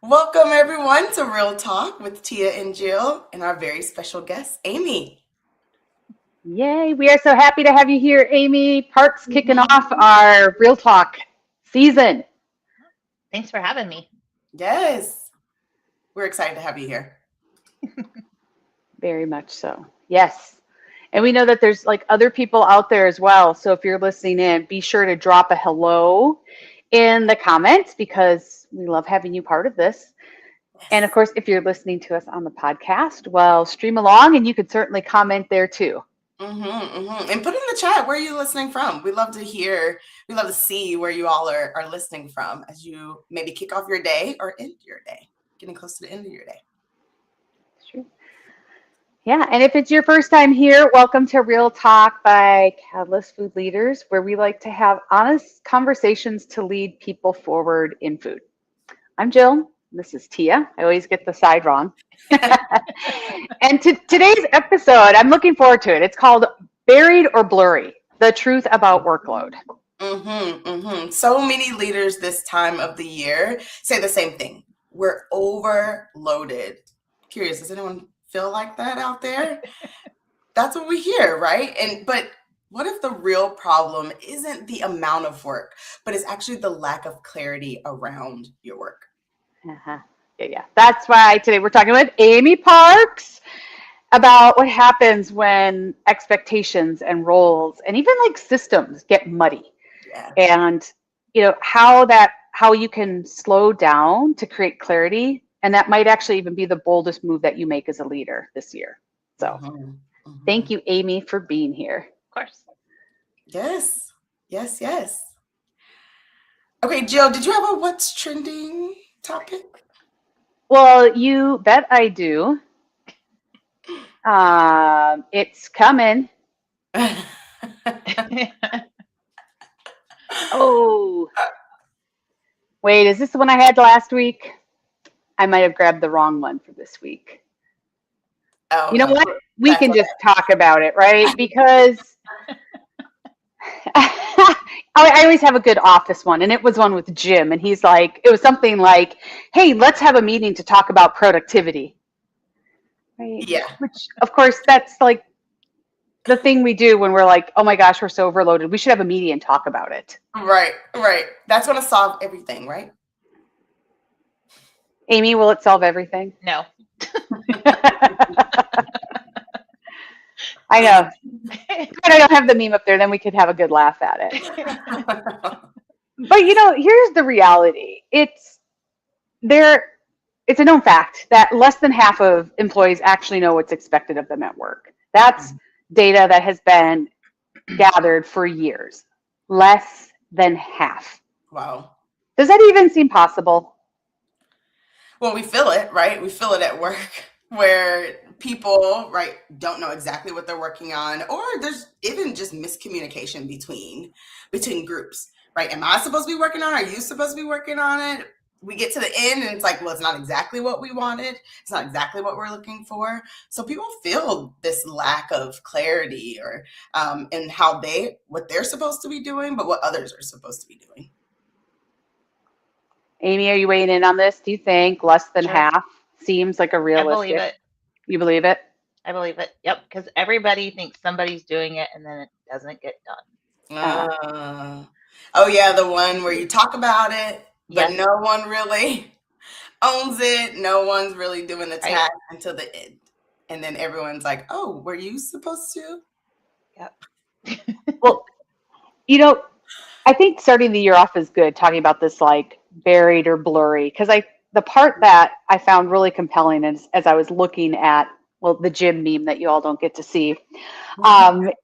Welcome, everyone, to Real Talk with Tia and Jill and our very special guest, Amy. Yay, we are so happy to have you here, Amy. Parks kicking off Mhm. our Real Talk season. Thanks for having me. Yes, we're excited to have you here. Very much so. Yes. And we know that there's like other people out there as well. So if you're listening in, be sure to drop a hello in the comments because we love having you part of this. And of Yes. course, if you're listening to us on the podcast, well, stream along and you could certainly comment there too. And put in the chat where you're listening from. We love to hear, we love to see where you all are listening from as you maybe kick off your day or end your day, getting close to the end of your day. It's true. Yeah, and if it's your first time here, welcome to Real Talk by Catalyst Food Leaders, where we like to have honest conversations to lead people forward in food. I'm Jill. This is Tia. I always get the side wrong. And today's episode, I'm looking forward to it. It's called Buried or Blurry, the truth about workload. So many leaders this time of the year say the same thing. We're overloaded. Curious, does anyone feel like that out there? That's what we hear, right? But what if the real problem isn't the amount of work, but it's actually the lack of clarity around your work? Uh-huh. Yeah. That's why today we're talking with Amy Parks about what happens when expectations and roles and even like systems get muddy. Yeah. And how you can slow down to create clarity, and that might actually even be the boldest move that you make as a leader this year. So thank you, Amy, for being here. Of course. Yes. Okay, Jill, did you have a what's trending topic? Well, you bet I do. It's coming. Oh, wait, is this the one I had last week? I might have grabbed the wrong one for this week. Oh, You know no, what? We that's can okay. just talk about it, right? Because I always have a good office one, and it was one with Jim, and he's like, it was something like, hey, let's have a meeting to talk about productivity. Right? Yeah. Which, of course, that's like the thing we do when we're like, oh my gosh, we're so overloaded. We should have a meeting and talk about it. Right. That's going to solve everything, right? Amy, will it solve everything? No. I know. But I don't have the meme up there, then we could have a good laugh at it. But here's the reality. It's a known fact that less than half of employees actually know what's expected of them at work. That's data that has been gathered for years. Less than half. Wow. Does that even seem possible? Well, we feel it, right? We feel it at work where people, right, don't know exactly what they're working on, or there's even just miscommunication between groups, right? Am I supposed to be working on it? Are you supposed to be working on it? We get to the end and it's like, well, it's not exactly what we wanted. It's not exactly what we're looking for. So people feel this lack of clarity or in what they're supposed to be doing, but what others are supposed to be doing. Amy, are you weighing in on this? Do you think less than Sure. half seems like a I realistic? believe it. You believe it? I believe it. Yep. Because everybody thinks somebody's doing it and then it doesn't get done. Oh yeah, the one where you talk about it, but Yes. no one really owns it. No one's really doing the Right. task until the end. And then everyone's like, oh, were you supposed to? Yep. Well, I think starting the year off is good talking about this like buried or blurry because the part that I found really compelling is as I was looking at the Jim meme that you all don't get to see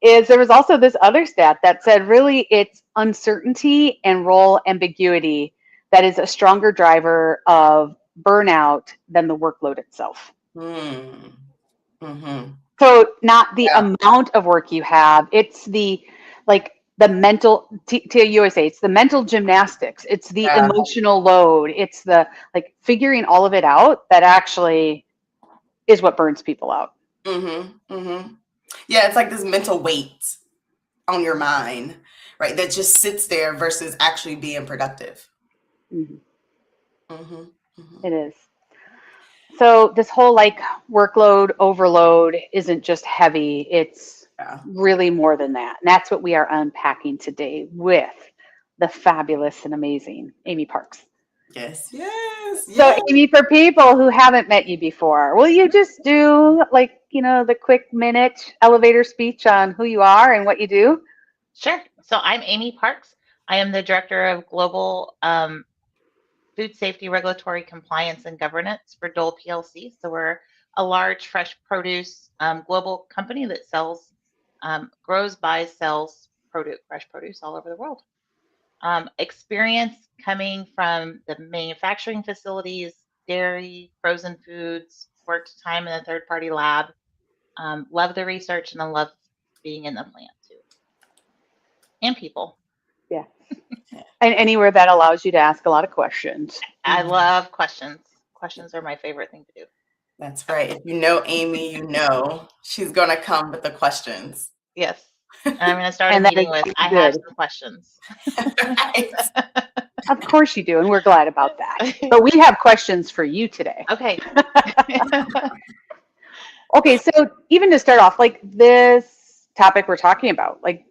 is there was also this other stat that said really it's uncertainty and role ambiguity that is a stronger driver of burnout than the workload itself. So not the amount of work you have, it's the mental, to USA, it's the mental gymnastics, it's the emotional load, it's the figuring all of it out that actually is what burns people out. Yeah, it's like this mental weight on your mind, right? That just sits there versus actually being productive. It is. So this whole like workload overload isn't just heavy, it's Yeah. really more than that. And that's what we are unpacking today with the fabulous and amazing Amy Parks. Yes. Yes. So Yes. Amy, for people who haven't met you before, will you just do like, the quick minute elevator speech on who you are and what you do? Sure. So I'm Amy Parks. I am the Director of Global Food Safety, Regulatory Compliance, and Governance for Dole PLC. So we're a large fresh produce global company that sells, grows, buys, sells fresh produce all over the world. Experience coming from the manufacturing facilities, dairy, frozen foods, worked time in a third-party lab. Love the research and I love being in the plant too, and people. Yeah. And anywhere that allows you to ask a lot of questions. I love questions. Questions are my favorite thing to do. That's right. If you know Amy, you know she's going to come with the questions. Yes. And I'm going to start a And that meeting is with, I have good. some questions. Right. Of course you do, and we're glad about that. But we have questions for you today. Okay. Okay, so even to start off, like this topic we're talking about, like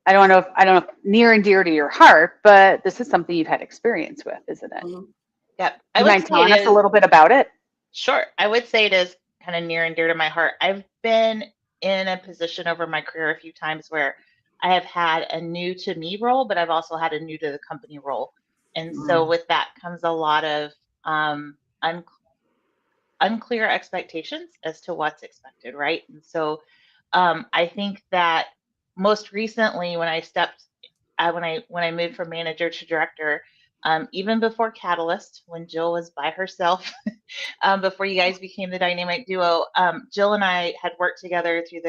I don't know if near and dear to your heart, but this is something you've had experience with, isn't it? Mhm. Yep. Do you mind telling us a little bit about it? Sure. I would say it is kind of near and dear to my heart. I've been in a position over my career a few times where I have had a new to me role, but I've also had a new to the company role. And so Mm. with that comes a lot of unclear expectations as to what's expected, right? And so I think that most recently when I stepped, when I moved from manager to director, even before Catalyst, when Jill was by herself, before you guys became the dynamic duo, Jill and I had worked together through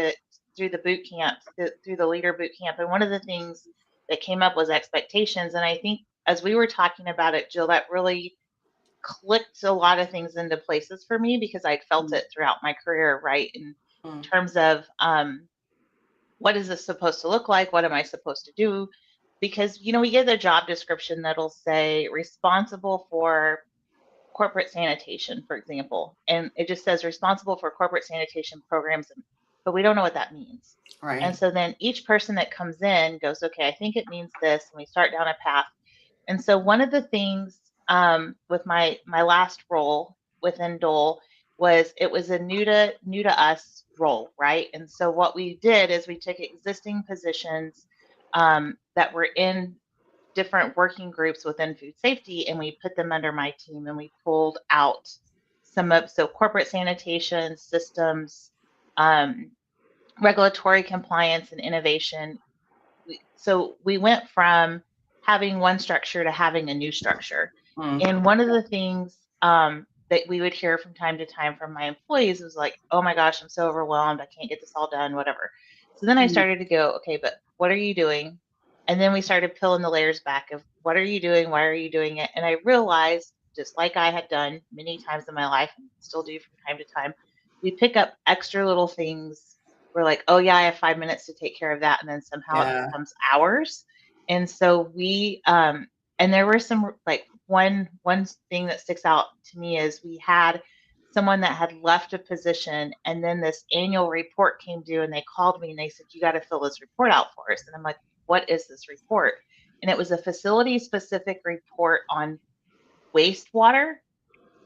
the boot camp, through the leader boot camp, and one of the things that came up was expectations. And I think as we were talking about it, Jill, that really clicked a lot of things into places for me because I'd felt Mm. it throughout my career, right? In Mm. terms of what is this supposed to look like? What am I supposed to do? Because, we get a job description that'll say responsible for corporate sanitation, for example, and it just says responsible for corporate sanitation programs, but we don't know what that means. And Right. so then each person that comes in goes, okay, I think it means this, and we start down a path. And so one of the things with my last role within Dole was it was a new to us role, right? And so what we did is we took existing positions that were in different working groups within food safety, and we put them under my team, and we pulled out so corporate sanitation systems, regulatory compliance, and innovation. So we went from having one structure to having a new structure. Mm. And one of the things that we would hear from time to time from my employees was like, oh my gosh, I'm so overwhelmed. I can't get this all done, whatever. So then I started to go, okay, but what are you doing? And then we started peeling the layers back of what are you doing? Why are you doing it? And I realized, just like I had done many times in my life and still do from time to time, we pick up extra little things. We're like, oh yeah, I have 5 minutes to take care of that. And then somehow it Yeah. becomes hours. And so and there were some, like one thing that sticks out to me is we had someone that had left a position, and then this annual report came due, and they called me and they said, you got to fill this report out for us. And I'm like, what is this report? And it was a facility specific report on wastewater.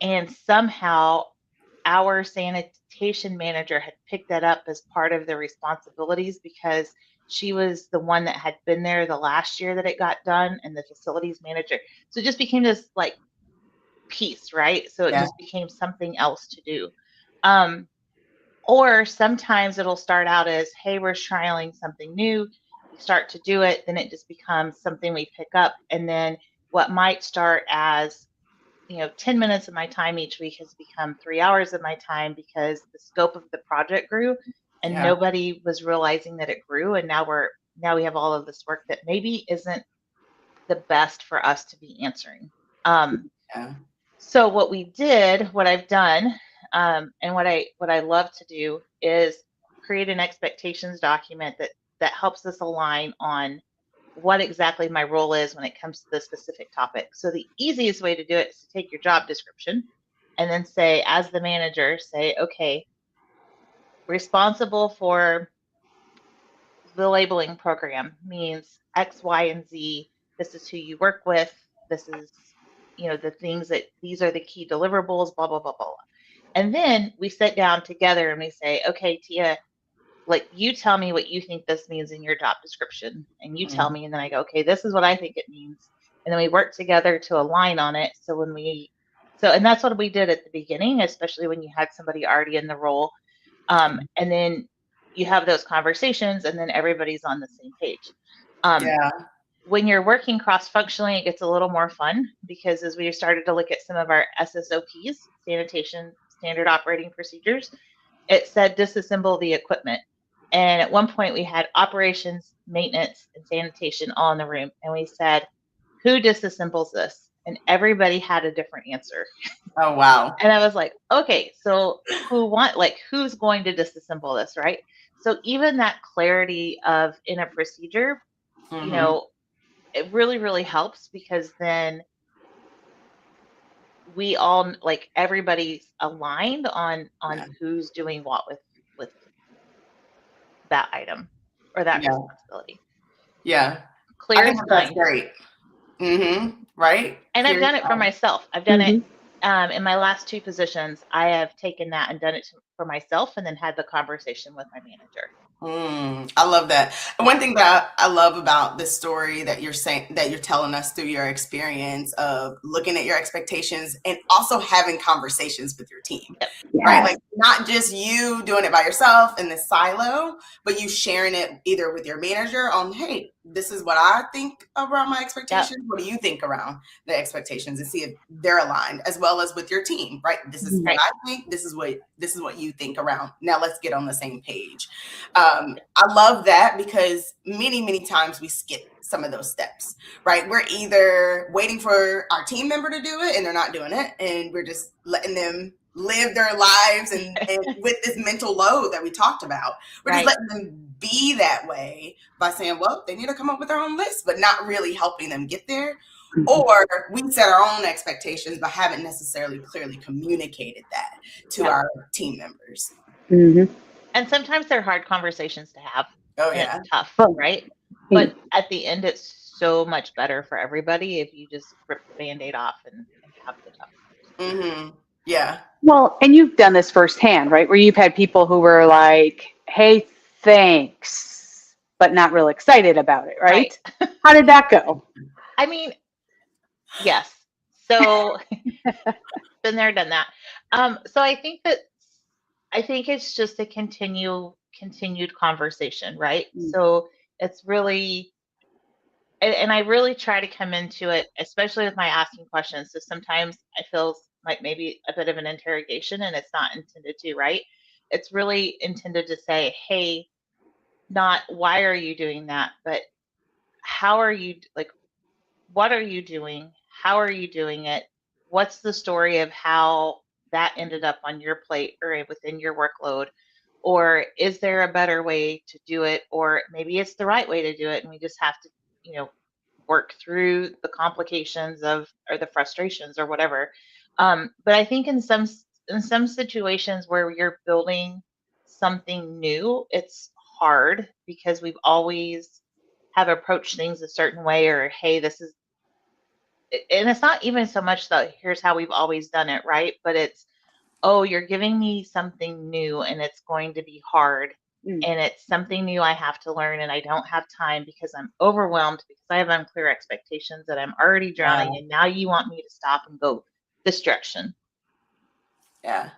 And somehow our sanitation manager had picked that up as part of the responsibilities because she was the one that had been there the last year that it got done, and the facilities manager. So it just became this like piece, right? So it Yeah. just became something else to do. Or sometimes it'll start out as, hey, we're trialing something new. We start to do it, then it just becomes something we pick up. And then what might start as 10 minutes of my time each week has become 3 hours of my time because the scope of the project grew and Yeah. nobody was realizing that it grew. And now we have all of this work that maybe isn't the best for us to be answering. Yeah. So what I've done, and what I love to do is create an expectations document that helps us align on what exactly my role is when it comes to the specific topic. So the easiest way to do it is to take your job description and then say, as the manager, say, okay, responsible for the labeling program means X, Y, and Z. This is who you work with. This is, the things that these are the key deliverables, blah, blah, blah, blah. And then we sit down together and we say, okay, Tia, like you tell me what you think this means in your job description. And you tell me, and then I go, okay, this is what I think it means. And then we work together to align on it. So and that's what we did at the beginning, especially when you had somebody already in the role. And then you have those conversations and then everybody's on the same page. Yeah. When you're working cross-functionally, it gets a little more fun because as we started to look at some of our SSOPs, sanitation standard operating procedures, it said disassemble the equipment. And at one point we had operations, maintenance, and sanitation all in the room. And we said, who disassembles this? And everybody had a different answer. Oh, wow. And I was like, okay, so who's going to disassemble this, right? So even that clarity of in a procedure, it really, really helps because then we all everybody's aligned on who's doing what with that item or that responsibility. Yeah. Clear I think as that's mine. great. Right. And Clear I've done it for myself. I've done it in my last 2 positions. I have taken that and done it for myself and then had the conversation with my manager. I love that. And one thing that I love about this story that you're saying, that you're telling us through your experience of looking at your expectations and also having conversations with your team, right? Like not just you doing it by yourself in this silo, but you sharing it either with your manager on, hey, this is what I think around my expectations. What do you think around the expectations, and see if they're aligned, as well as with your team, right? This is what I think. This is what you think around. Now let's get on the same page. I love that because many times we skip some of those steps, right? We're either waiting for our team member to do it and they're not doing it, and we're just letting them live their lives and with this mental load that we talked about. We're just letting them be that way by saying, well, they need to come up with their own list, but not really helping them get there. Or we set our own expectations but haven't necessarily clearly communicated that to our team members. And sometimes they're hard conversations to have. Oh, and yeah. it's tough, right? But at the end, it's so much better for everybody if you just rip the Band-Aid off and have the tough conversation. Yeah. Well, and you've done this firsthand, right? Where you've had people who were like, hey, thanks, but not real excited about it, right? How did that go? I mean, yes. So been there, done that. So I think it's just a continued conversation, right? So it's really, and I really try to come into it, especially with my asking questions. So sometimes I feel like maybe a bit of an interrogation, and it's not intended to, right? It's really intended to say, hey, not why are you doing that, but how are you, like, what are you doing? How are you doing it? What's the story of how that ended up on your plate or within your workload? Or is there a better way to do it? Or maybe it's the right way to do it, and we just have to, work through the complications or the frustrations or whatever. But I think in some situations where you're building something new, it's hard because we've always have approached things a certain way, or hey, this is, and it's not even so much that here's how we've always done it, right? But it's, oh, you're giving me something new and it's going to be hard. And it's something new I have to learn, and I don't have time because I'm overwhelmed because I have unclear expectations that I'm already drowning. And now you want me to stop and go this direction. Yeah.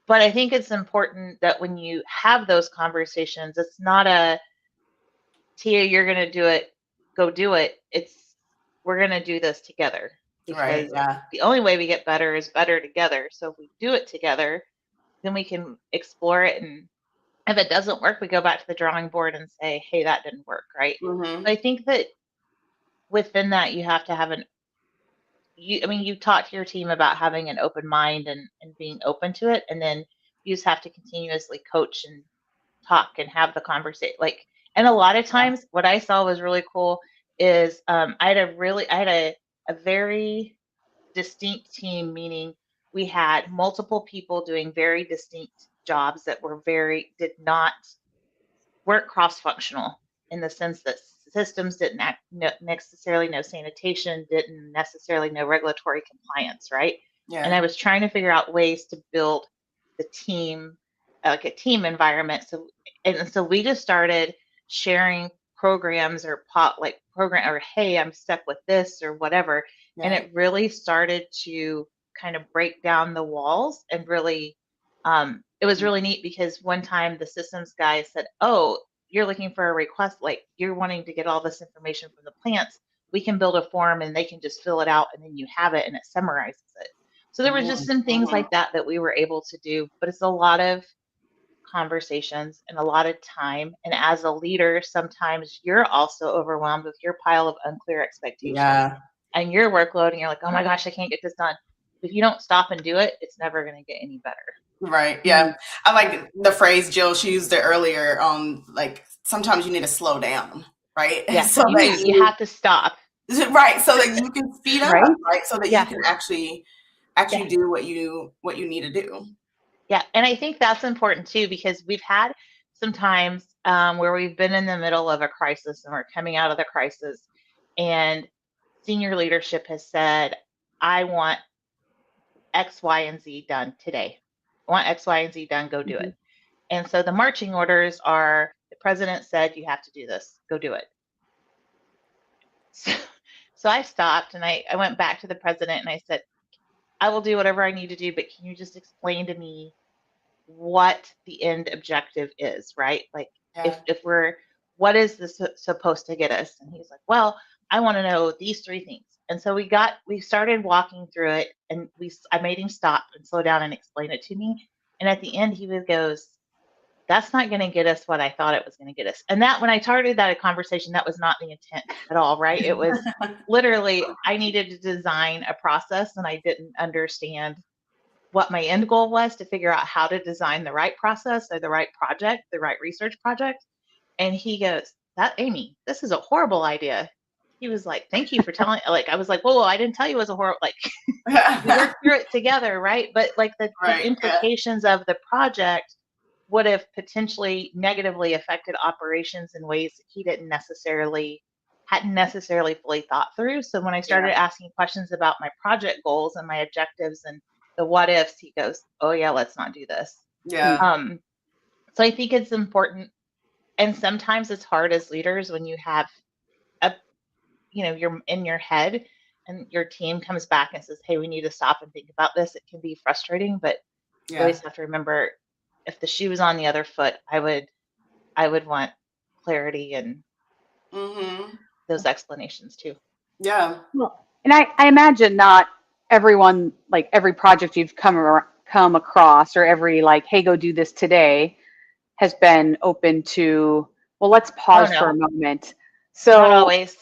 But I think it's important that when you have those conversations, it's not a, Tia, you're going to do it, go do it. It's, we're going to do this together, because the only way we get better is better together. So if we do it together, then we can explore it. And if it doesn't work, we go back to the drawing board and say, hey, that didn't work, right? I think that within that, you have to have you talk to your team about having an open mind and being open to it. And then you just have to continuously coach and talk and have the conversation. And a lot of times what I saw was really cool is I had a very distinct team, meaning we had multiple people doing very distinct jobs that did not work cross-functional, in the sense that systems didn't necessarily know sanitation, didn't necessarily know regulatory compliance, right? Yeah. And I was trying to figure out ways to build the team, like a team environment. So we just started sharing programs or or hey, I'm stuck with this or whatever. Yeah. And it really started to kind of break down the walls, and really it was really neat, because one time the systems guy said, oh, you're looking for a request, like you're wanting to get all this information from the plants. We can build a form and they can just fill it out, and then you have it and it summarizes it. So there was just some things like that we were able to do, but it's a lot of conversations and a lot of time. And as a leader, sometimes you're also overwhelmed with your pile of unclear expectations and your workload, and you're like, oh my gosh, I can't get this done. If you don't stop and do it, it's never going to get any better. Right. Yeah. I like the phrase, Jill, she used it earlier. Like sometimes you need to slow down, right? Yeah. So you have to stop. Right. So that you can speed up, right? So that you can actually do what you need to do. Yeah. And I think that's important too, because we've had some times where we've been in the middle of a crisis and we're coming out of the crisis, and senior leadership has said, I want X, Y, and Z done today. I want X, Y, and Z done, go do it. And so the marching orders are, the president said, you have to do this, go do it. So I stopped and I went back to the president and I said, I will do whatever I need to do, but can you just explain to me what the end objective is, right? Like what is this supposed to get us? And he's like, well, I want to know these three things. And so we started walking through it, and I made him stop and slow down and explain it to me. And at the end, he goes, that's not going to get us what I thought it was going to get us. And that, when I started that conversation, that was not the intent at all, right? It was literally, I needed to design a process, and I didn't understand what my end goal was, to figure out how to design the right process or the right project, the right research project. And he goes, Amy, this is a horrible idea. He was like, thank you for telling. Like, I was like, whoa, I didn't tell you it was a horrible, like, we worked through it together, right? But like the implications of the project would have potentially negatively affected operations in ways that he hadn't necessarily fully thought through. So when I started asking questions about my project goals and my objectives and the what ifs, he goes, oh yeah, let's not do this. So I think it's important, and sometimes it's hard as leaders when you have you're in your head and your team comes back and says, hey, we need to stop and think about this. It can be frustrating, but you always have to remember, if the shoe was on the other foot, I would want clarity and those explanations too. Yeah. Well, and I imagine not everyone, like every project you've come across, or every like, hey, go do this today, has been open to, well, let's pause for a moment. So not always.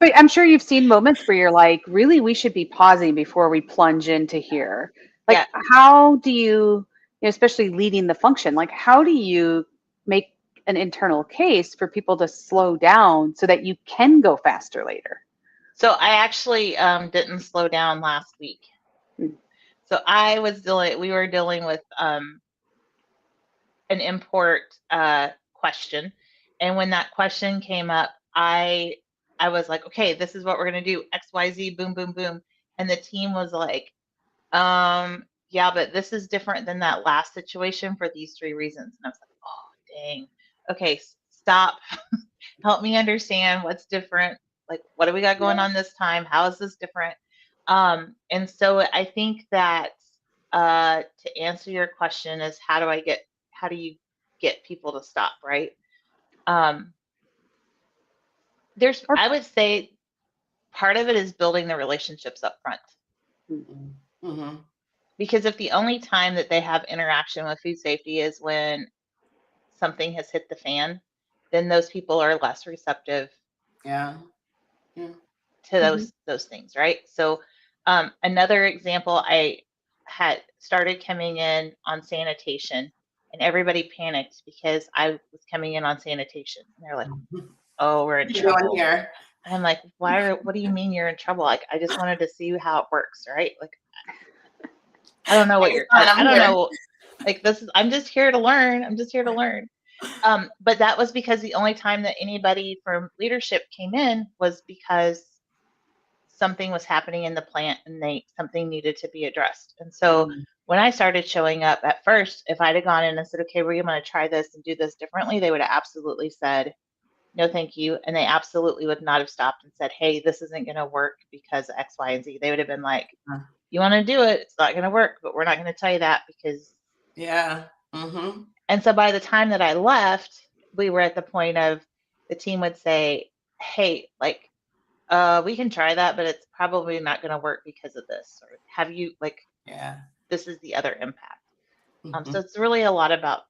But I'm sure you've seen moments where you're like, really, we should be pausing before we plunge into here. Like, how do you, especially leading the function, like, how do you make an internal case for people to slow down so that you can go faster later? So I actually didn't slow down last week. So we were dealing with an import question. And when that question came up, I was like, okay, this is what we're going to do. X, Y, Z, boom, boom, boom. And the team was like, yeah, but this is different than that last situation for these three reasons. And I was like, oh, dang. Okay, stop. Help me understand what's different. Like, what do we got going on this time? How is this different? And so I think that to answer your question is, how do you get people to stop, right? I would say part of it is building the relationships up front. Because if the only time that they have interaction with food safety is when something has hit the fan, then those people are less receptive to those things, right? So another example, I had started coming in on sanitation, and everybody panicked because I was coming in on sanitation. And they're like, oh, we're in What are you doing trouble. here? And I'm like, what do you mean you're in trouble? Like, I just wanted to see how it works, right? Like, I don't know what It's you're fine, like, I I'm don't here. know. Like, I'm just here to learn. I'm just here to learn. But that was because the only time that anybody from leadership came in was because something was happening in the plant and something needed to be addressed. And so when I started showing up at first, if I'd have gone in and said, okay, we're going to try this and do this differently, they would have absolutely said, no, thank you. And they absolutely would not have stopped and said, hey, this isn't going to work because X, Y, and Z. They would have been like, you want to do it, it's not going to work, but we're not going to tell you that because. Yeah. Mm-hmm. And so by the time that I left, we were at the point of the team would say, hey, like, we can try that, but it's probably not going to work because of this. Or have you, like, Yeah. this is the other impact. Mm-hmm. So it's really a lot about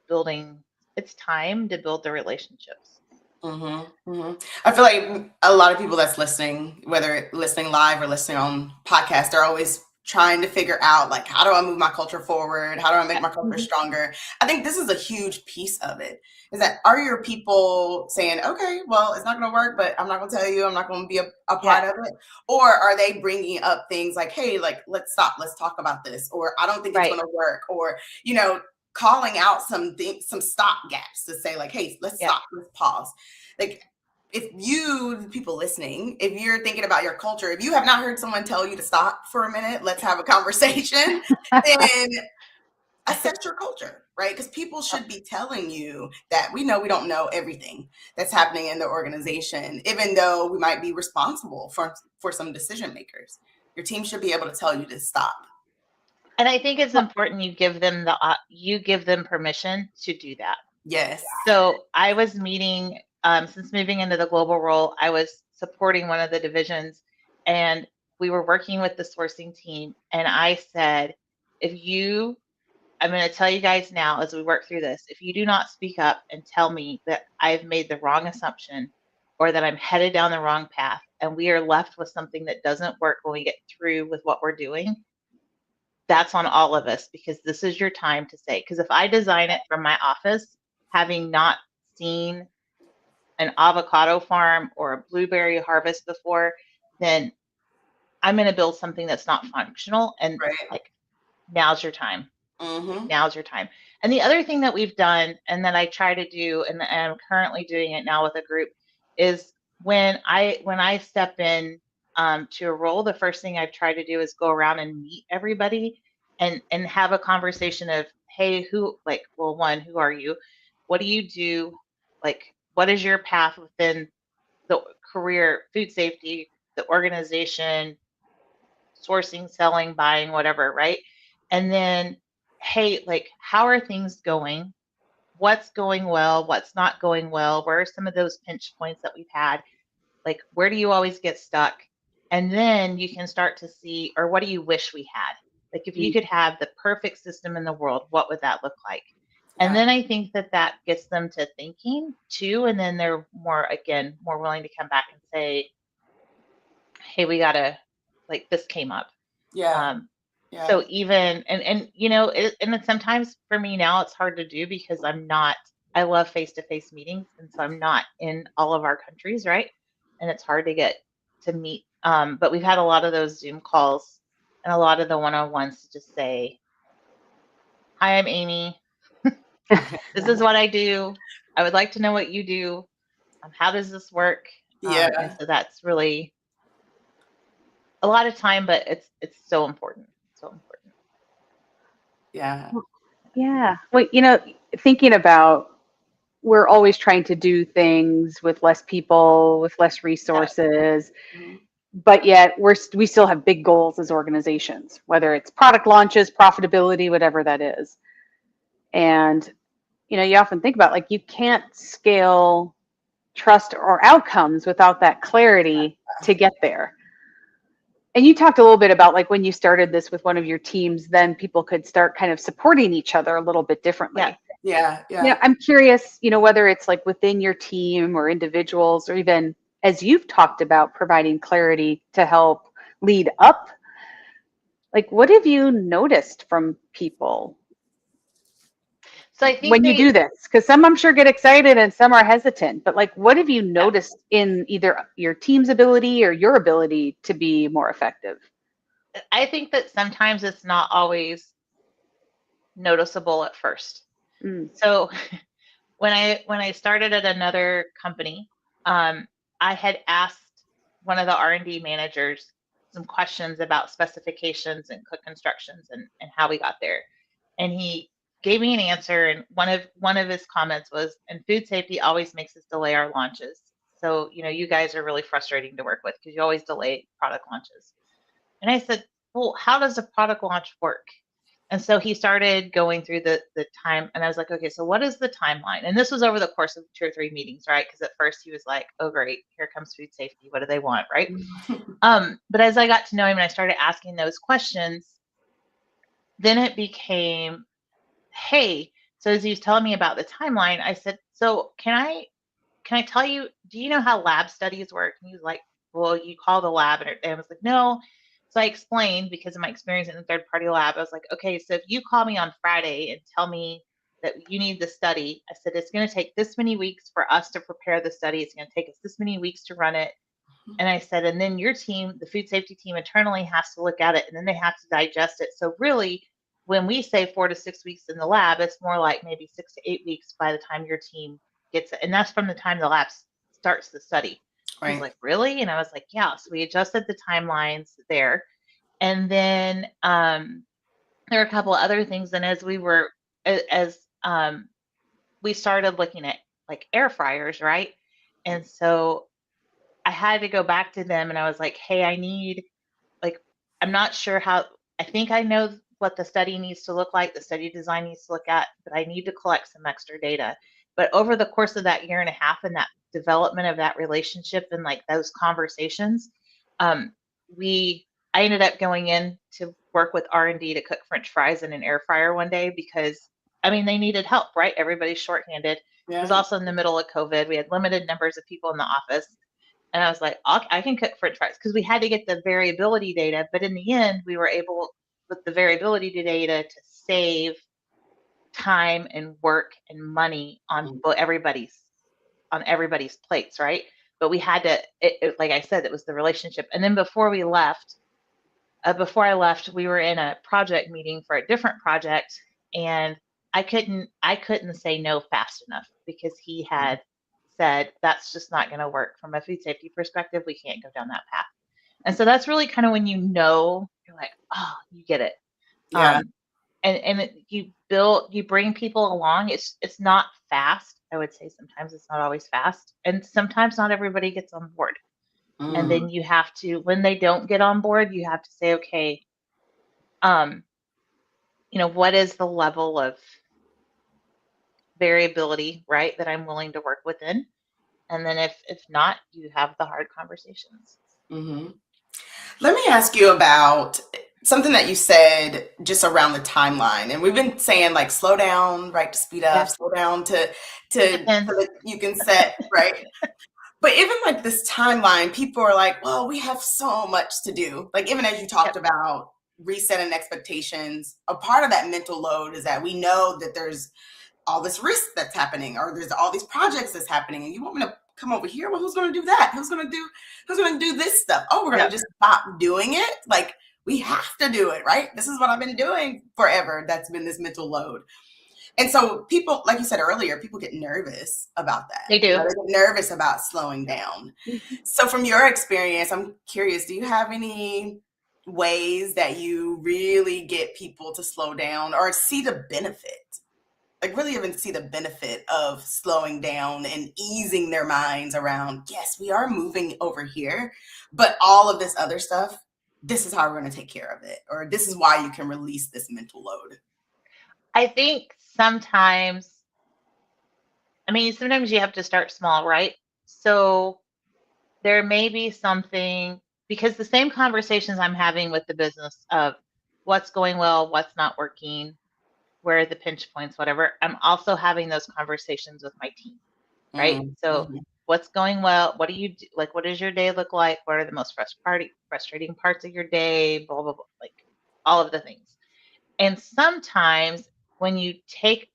building, it's time to build the relationships. Mm-hmm. Mm-hmm. I feel like a lot of people that's listening, whether listening live or listening on podcast, are always trying to figure out, like, how do I move my culture forward? How do I make my culture stronger? I think this is a huge piece of it. Is that, are your people saying, okay, well, it's not going to work, but I'm not going to tell you, I'm not going to be a part of it? Or are they bringing up things like, hey, like, let's stop, let's talk about this, or I don't think it's going to work, or, you know, calling out some stop gaps to say, like, hey, let's stop, let's pause. Like, if you, people listening, if you're thinking about your culture, if you have not heard someone tell you to stop for a minute, let's have a conversation, then assess your culture, right? Because people should be telling you that we know we don't know everything that's happening in the organization, even though we might be responsible for some decision makers. Your team should be able to tell you to stop. And I think it's important you give them permission to do that. Yes. So I was meeting, since moving into the global role, I was supporting one of the divisions, and we were working with the sourcing team. And I said, I'm going to tell you guys now as we work through this, if you do not speak up and tell me that I've made the wrong assumption or that I'm headed down the wrong path and we are left with something that doesn't work when we get through with what we're doing, that's on all of us, because this is your time to say. Because if I design it from my office, having not seen an avocado farm or a blueberry harvest before, then I'm going to build something that's not functional. And like, now's your time. Now's your time. And the other thing that we've done, and that I try to do, and I'm currently doing it now with a group, is when I step in to a role, the first thing I try to do is go around and meet everybody and have a conversation of, hey, who are you? What do you do? Like, what is your path within the career, food safety, the organization, sourcing, selling, buying, whatever, right? And then, hey, like, how are things going? What's going well? What's not going well? Where are some of those pinch points that we've had? Like, where do you always get stuck? And then you can start to see, or what do you wish we had? Like, if you could have the perfect system in the world, what would that look like? And then I think that gets them to thinking too. And then they're more willing to come back and say, hey, we gotta, like, this came up. So even, and you know, and then sometimes for me now it's hard to do because I love face-to-face meetings. And so I'm not in all of our countries, right? And it's hard to get to meet. But we've had a lot of those Zoom calls and a lot of the one-on-ones to just say, hi, I'm Amy. This is what I do. I would like to know what you do. How does this work? And so that's really a lot of time, but it's so important. So important. Yeah. Well, you know, thinking about, we're always trying to do things with less people, with less resources, but yet we still have big goals as organizations, whether it's product launches, profitability, whatever that is. And, you know, you often think about, like, you can't scale trust or outcomes without that clarity to get there. And you talked a little bit about, like, when you started this with one of your teams, then people could start kind of supporting each other a little bit differently. Yeah. You know, I'm curious, you know, whether it's like within your team or individuals, or even as you've talked about providing clarity to help lead up, like, what have you noticed from people? So I think when you do this? Because some I'm sure get excited and some are hesitant, but like what have you noticed in either your team's ability or your ability to be more effective? I think that sometimes it's not always noticeable at first. Mm. So when I started at another company, I had asked one of the R&D managers some questions about specifications and cook instructions and how we got there. And he gave me an answer, and one of his comments was, and food safety always makes us delay our launches. So, you guys are really frustrating to work with because you always delay product launches. And I said, well, how does a product launch work? And so he started going through the time, and I was like, okay, so what is the timeline? And this was over the course of 2 or 3 meetings, right? Because at first he was like, oh great, here comes food safety. What do they want, right? But as I got to know him and I started asking those questions, then it became, hey, so as he was telling me about the timeline, I said, so can I tell you, do you know how lab studies work? And he was like, well, you call the lab. And I was like, no. So I explained, because of my experience in the third party lab, I was like, okay, so if you call me on Friday and tell me that you need the study, I said, it's going to take this many weeks for us to prepare the study. It's going to take us this many weeks to run it. And I said, and then your team, the food safety team internally, has to look at it and then they have to digest it. So really, when we say 4 to 6 weeks in the lab, it's more like maybe 6 to 8 weeks by the time your team gets it. And that's from the time the lab starts the study. He's Right. like, really? And I was like, yeah. So we adjusted the timelines there. And then there are a couple of other things. And as we started looking at like air fryers, right? And so I had to go back to them and I was like, hey, I'm not sure how, I think I know what the study needs to look like, the study design needs to look at, but I need to collect some extra data. But over the course of that year and a half and that development of that relationship and like those conversations, um, I ended up going in to work with R&D to cook French fries in an air fryer one day because, I mean, they needed help, right? Everybody's shorthanded. It was Yeah. also in the middle of COVID. We had limited numbers of people in the office. And I was like, I can cook French fries because we had to get the variability data. But in the end, we were able, with the variability data, to save time and work and money on everybody's plates, right? But we had to, like I said, it was the relationship. And then before I left, we were in a project meeting for a different project, and I couldn't say no fast enough because he had said that's just not going to work from a food safety perspective. We can't go down that path. And so that's really kind of when you're like, oh, you get it. Yeah. And you bring people along. It's not fast. I would say sometimes it's not always fast, and sometimes not everybody gets on board. And Mm. then you have to, when they don't get on board, you have to say, okay, um, what is the level of variability, right, that I'm willing to work within? And then if not, you have the hard conversations. Mm-hmm. Let me ask you about something that you said just around the timeline. And we've been saying like slow down, right, to speed up, Yeah, slow down to depends. so that you can set, right? But even like this timeline, people are like, well, we have so much to do. Like even as you talked Yep, about resetting expectations, a part of that mental load is that we know that there's all this risk that's happening, or there's all these projects that's happening, and you want me to come over here? Well, who's going to do that? Who's going to do this stuff? Oh, we're going to yep. just stop doing it? Like we have to do it, right? This is what I've been doing forever. That's been this mental load. And so people, like you said earlier, people get nervous about that. They do. They get nervous about slowing down. So from your experience, I'm curious, do you have any ways that you really get people to slow down or see the benefit? Like really even see the benefit of slowing down and easing their minds around, yes, we are moving over here, but all of this other stuff, this is how we're going to take care of it, or this is why you can release this mental load. I think sometimes, sometimes you have to start small, right? So there may be something, because the same conversations I'm having with the business of what's going well, what's not working, where are the pinch points, whatever, I'm also having those conversations with my team, right? So Mm-hmm. what's going well? What do you do? Like, what does your day look like? What are the most frustrating parts of your day? Blah, blah, blah, like all of the things. And sometimes when you take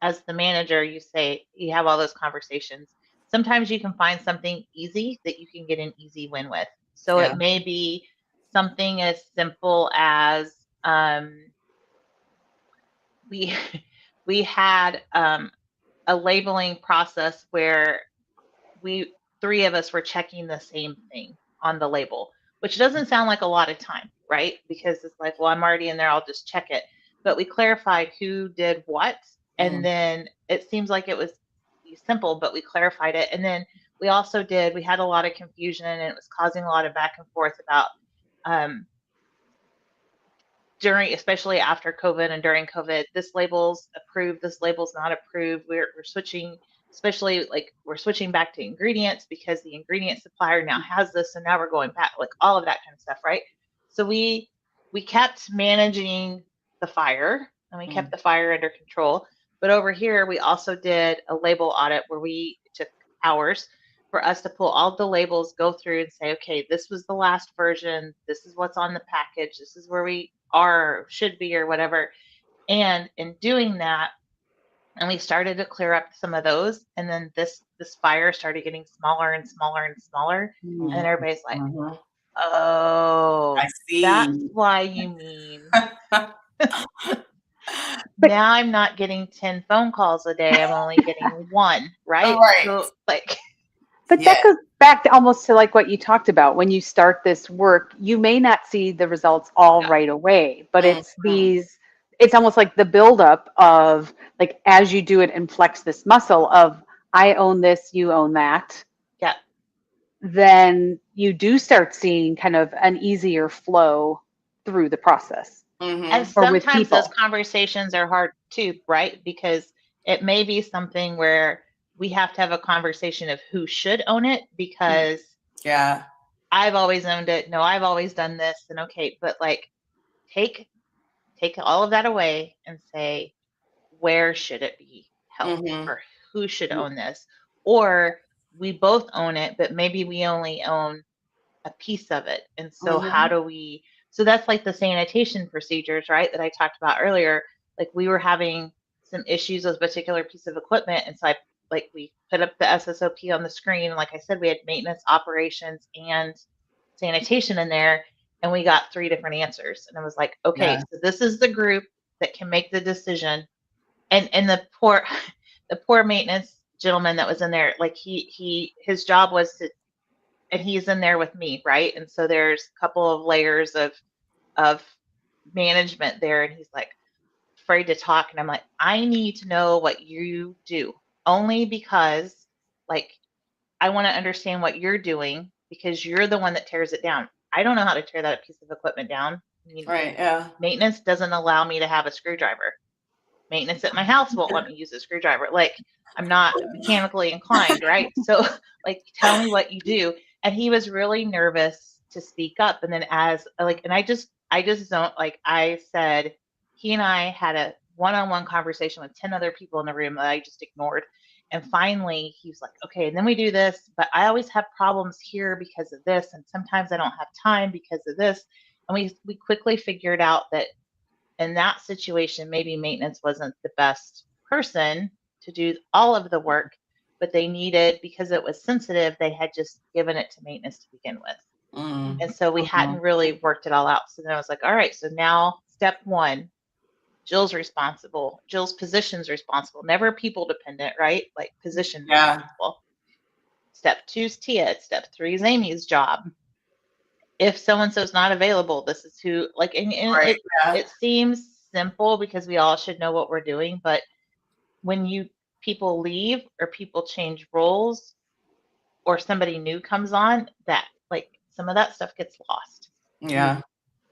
as the manager, you say, you have all those conversations. Sometimes you can find something easy that you can get an easy win with. So Yeah. it may be something as simple as we we had a labeling process where we three of us were checking the same thing on the label, which doesn't sound like a lot of time, right? Because it's like, well, I'm already in there, I'll just check it. But we clarified who did what, and then it seems like it was simple, but we clarified it. And then we also we had a lot of confusion, and it was causing a lot of back and forth about during, especially after COVID and during COVID, this label's approved, this label's not approved. We're switching, especially like we're switching back to ingredients because the ingredient supplier now has this, and now we're going back, like all of that kind of stuff, right? So we kept managing the fire, and we kept the fire under control. But over here, we also did a label audit where we took hours for us to pull all the labels, go through and say, okay, this was the last version. This is what's on the package. This is where we are, should be, or whatever. And in doing that, and we started to clear up some of those, and then this fire started getting smaller and smaller and smaller. And then everybody's like, oh, I see. that's why you mean. Now I'm not getting 10 phone calls a day. I'm only getting one, right? Right. So, like, But that goes back to almost to like what you talked about. When you start this work, you may not see the results all right away, but it's almost like the buildup of like, as you do it and flex this muscle of, I own this, you own that. Yeah. Then you do start seeing kind of an easier flow through the process. And sometimes those conversations are hard too, right? Because it may be something where we have to have a conversation of who should own it, because I've always owned it. No, I've always done this. And okay, but like take all of that away and say, where should it be held, or who should own this? Or we both own it, but maybe we only own a piece of it. And so how do we, so that's like the sanitation procedures, right? That I talked about earlier. Like we were having some issues with a particular piece of equipment. And so we put up the SSOP on the screen. And like I said, we had maintenance, operations, and sanitation in there. And we got 3 different answers. And I was like, okay, so this is the group that can make the decision. And the poor maintenance gentleman that was in there, like his job was to, and he's in there with me, right? And so there's a couple of layers of management there, and he's like afraid to talk. And I'm like, I need to know what you do, only because like I want to understand what you're doing, because you're the one that tears it down. I don't know how to tear that piece of equipment down. I mean, maintenance doesn't allow me to have a screwdriver. Maintenance at my house won't let me use a screwdriver. Like I'm not mechanically inclined, right? So like, tell me what you do. And he was really nervous to speak up. And then and I just don't, like I said, he and I had a one-on-one conversation with 10 other people in the room that I just ignored. And finally he was like, okay, and then we do this, but I always have problems here because of this. And sometimes I don't have time because of this. And we quickly figured out that in that situation, maybe maintenance wasn't the best person to do all of the work, but they needed, because it was sensitive, they had just given it to maintenance to begin with. And so we hadn't really worked it all out. So then I was like, all right, so now step 1, Jill's responsible. Jill's position's responsible, never people dependent, right? Like position responsible. Step 2 is Tia. Step 3 is Amy's job. If so-and-so's not available, this is who, like, and it seems simple because we all should know what we're doing. But when people leave or people change roles or somebody new comes on, that like some of that stuff gets lost. Yeah.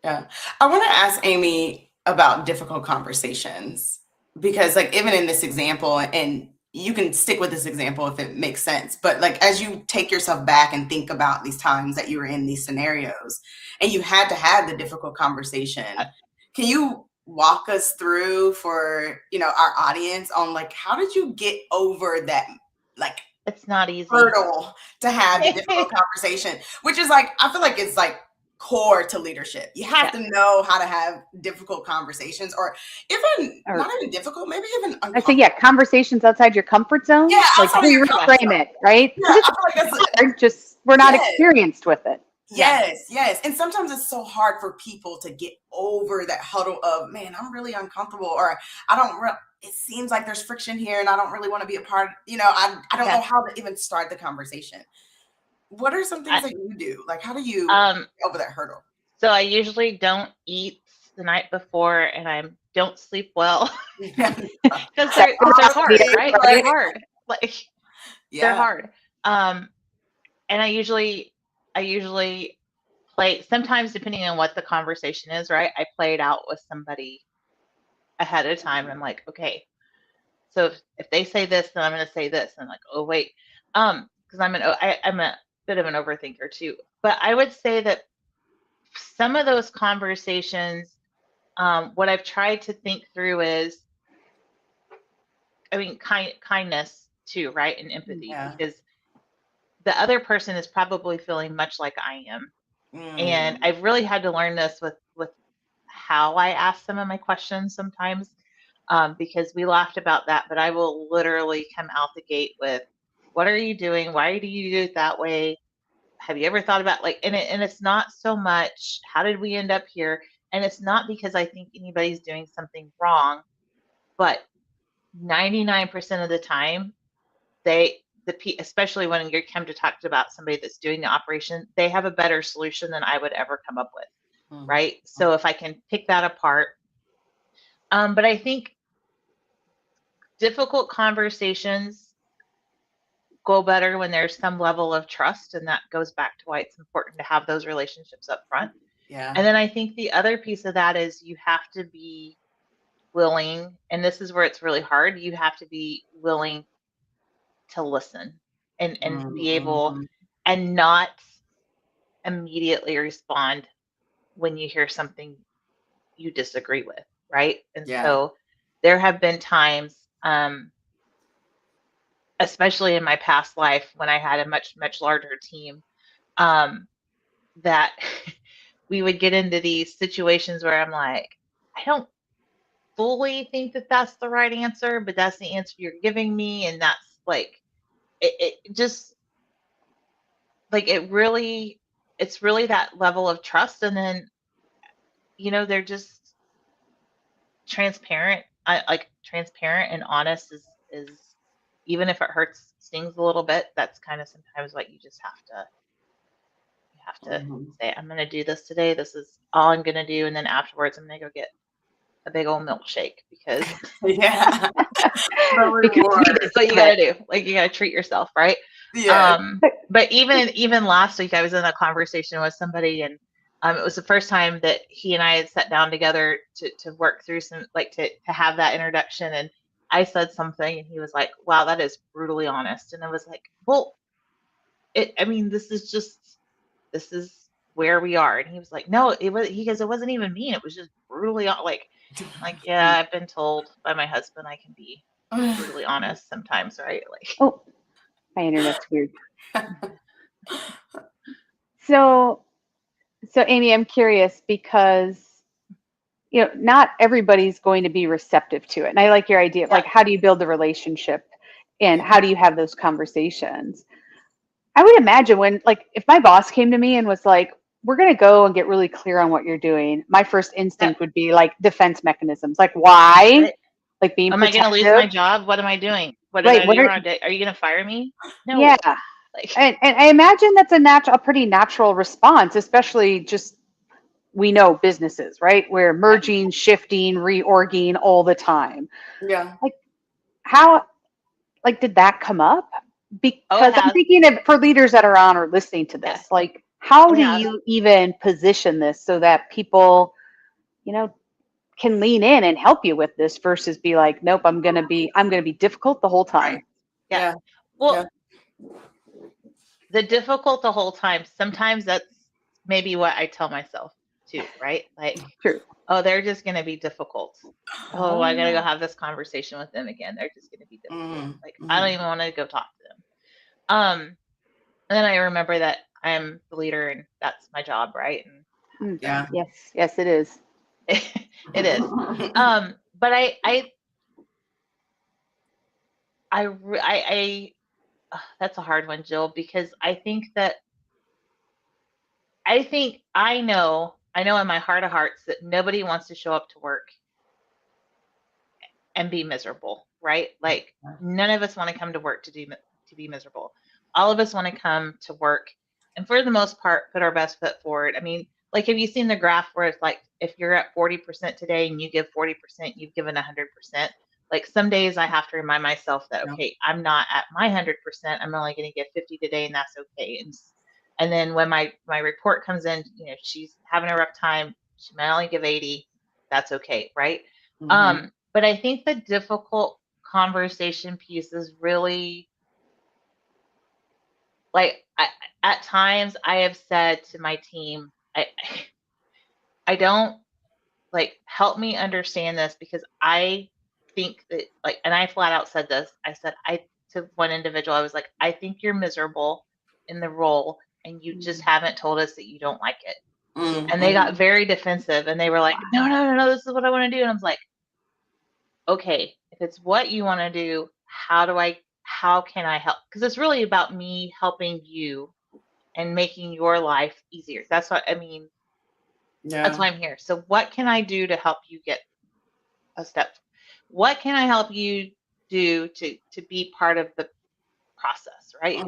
I want to ask Amy about difficult conversations, because like even in this example, and you can stick with this example if it makes sense, but like as you take yourself back and think about these times that you were in these scenarios and you had to have the difficult conversation, can you walk us through for our audience on like how did you get over that, like it's not easy hurdle to have the difficult conversation, which is like I feel like it's like core to leadership. You have to know how to have difficult conversations, or even not even difficult, maybe even uncomfortable. I say, conversations outside your comfort zone. Yeah, like how you reframe it, right? Yeah, I feel like that's hard, just we're not experienced with it. Yes. And sometimes it's so hard for people to get over that huddle of, man, I'm really uncomfortable, or it seems like there's friction here and I don't really want to be a part, I don't know how to even start the conversation. What are some things that you do? Like, how do you get over that hurdle? So I usually don't eat the night before, and I don't sleep well because they're hard, right? They're hard. Like, they're hard. And I usually play, sometimes depending on what the conversation is, right? I play it out with somebody ahead of time. And I'm like, okay, so if they say this, then I'm going to say this. And I'm like, oh wait, because I'm a bit of an overthinker too. But I would say that some of those conversations, what I've tried to think through is, kindness too, right? And empathy, because the other person is probably feeling much like I am. And I've really had to learn this with how I ask some of my questions sometimes, because we laughed about that, but I will literally come out the gate with, what are you doing? Why do you do it that way? Have you ever thought about and it's not so much, how did we end up here? And it's not because I think anybody's doing something wrong, but 99% of the time, especially when you come to talk about somebody that's doing the operation, they have a better solution than I would ever come up with, right? So if I can pick that apart, but I think difficult conversations go better when there's some level of trust, and that goes back to why it's important to have those relationships up front. Yeah. And then I think the other piece of that is you have to be willing, and this is where it's really hard, you have to be willing to listen and be able, and not immediately respond when you hear something you disagree with, right? And so there have been times, especially in my past life when I had a much larger team, that we would get into these situations where I'm like, I don't fully think that that's the right answer, but that's the answer you're giving me. And that's like, it just like, it's really that level of trust. And then, they're just transparent. Transparent and honest is, even if it hurts, stings a little bit, that's kind of sometimes what you just have to say, I'm going to do this today. This is all I'm going to do. And then afterwards, I'm going to go get a big old milkshake because that's what you got to do. Like, you got to treat yourself, right? But even last week, I was in a conversation with somebody, and it was the first time that he and I had sat down together to work through some, to have that introduction. And I said something, and he was like, wow, that is brutally honest. And I was like, well, this is where we are. And he was like, no, he goes, it wasn't even mean. It was just brutally like, yeah, I've been told by my husband I can be brutally honest sometimes, right? Like, oh, my internet's weird. So Amy, I'm curious because not everybody's going to be receptive to it. And I like your idea of how do you build the relationship and how do you have those conversations? I would imagine when, if my boss came to me and was like, we're going to go and get really clear on what you're doing, my first instinct would be defense mechanisms. Why? Right. Being am protective. I going to lose my job? What am I doing? What did I do wrong? Are you going to fire me? No. Yeah. And I imagine that's a pretty natural response, especially just, we know businesses, right? We're merging, shifting, reorging all the time. Yeah. How, did that come up? Because I'm thinking of, for leaders that are on or listening to this, how do you even position this so that people, can lean in and help you with this versus be like, nope, I'm going to be difficult the whole time. Right. Yeah. Well, the difficult the whole time, sometimes that's maybe what I tell myself too, right? True. Oh, they're just going to be difficult. Oh, I got to go have this conversation with them again. They're just going to be difficult. I don't even want to go talk to them. And then I remember that I'm the leader and that's my job, right? And Yeah. Yes, it is. It is. But that's a hard one, Jill, because I know in my heart of hearts that nobody wants to show up to work and be miserable, right? Like none of us want to come to work to be miserable. All of us want to come to work and for the most part put our best foot forward. I mean, like have you seen the graph where it's like if you're at 40% today and you give 40%, you've given 100%. Like some days I have to remind myself that okay, I'm not at my 100%. I'm only going to get 50 today, and that's okay. And then when my report comes in, she's having a rough time. She might only give 80. That's okay, right? But I think the difficult conversation piece is really like at times I have said to my team, I don't like help me understand this because I think that like, and I flat out said this. I said to one individual, I was like, I think you're miserable in the role, and you just haven't told us that you don't like it. And they got very defensive, and they were like, no, this is what I want to do. And I was like, okay, if it's what you want to do, how can I help? Because it's really about me helping you and making your life easier. That's what I mean. That's why I'm here. So what can I do to help you get a step? What can I help you do to be part of the process, right?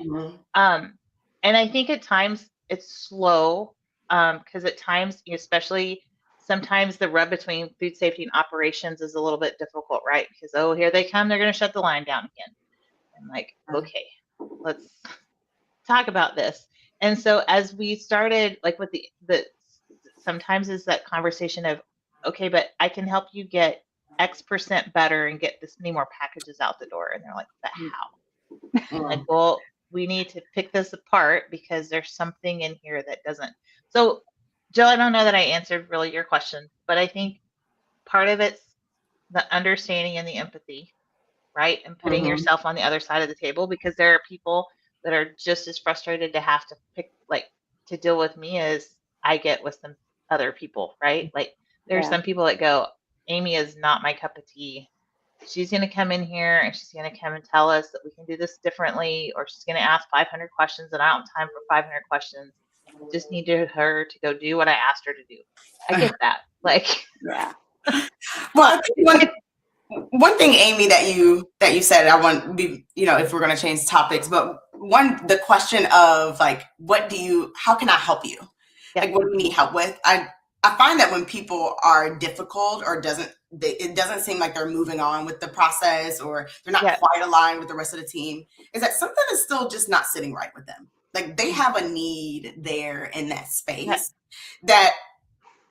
And I think at times it's slow because at times, especially sometimes the rub between food safety and operations is a little bit difficult, right? Because, oh, here they come, they're going to shut the line down again. I'm like, okay, let's talk about this. And so as we started, like with the sometimes is that conversation of, okay, but I can help you get X% better and get this many more packages out the door. And they're like, but how? Like, well, we need to pick this apart because there's something in here that doesn't. So, Jill, I don't know that I answered really your question, but I think part of it's the understanding and the empathy, right? And putting yourself on the other side of the table because there are people that are just as frustrated to have to to deal with me as I get with some other people, right? Like there are some people that go, Amy is not my cup of tea. She's going to come in here and she's going to come and tell us that we can do this differently, or she's going to ask 500 questions and I don't have time for 500 questions. I just need her to go do what I asked her to do. I get that. Like, yeah. Well, I think one thing, Amy, that you said, I want be, if we're going to change topics, but the question of like, how can I help you? Like, what do you need help with? I find that when people are difficult or it doesn't seem like they're moving on with the process or they're not quite aligned with the rest of the team, is that something is still just not sitting right with them. Like they have a need there in that space that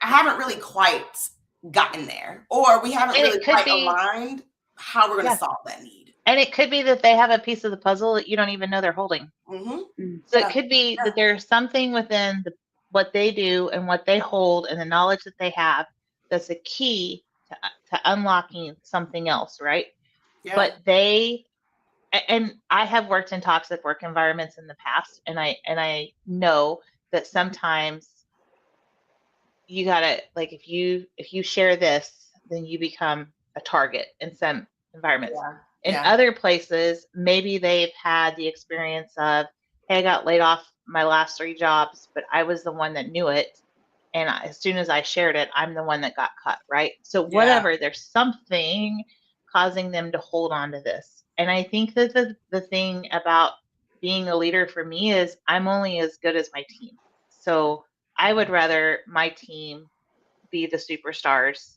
I haven't really quite gotten there, or we haven't really quite aligned how we're going to solve that need. And it could be that they have a piece of the puzzle that you don't even know they're holding. So it could be that there's something within what they do and what they hold and the knowledge that they have that's a key to unlocking something else, right? But and I have worked in toxic work environments in the past, and I know that sometimes you gotta, like, if you share this, then you become a target in some environments. In other places, maybe they've had the experience of, hey, I got laid off my last 3 jobs, but I was the one that knew it. And as soon as I shared it, I'm the one that got cut, right? So whatever, there's something causing them to hold on to this. And I think that the thing about being a leader for me is I'm only as good as my team. So I would rather my team be the superstars.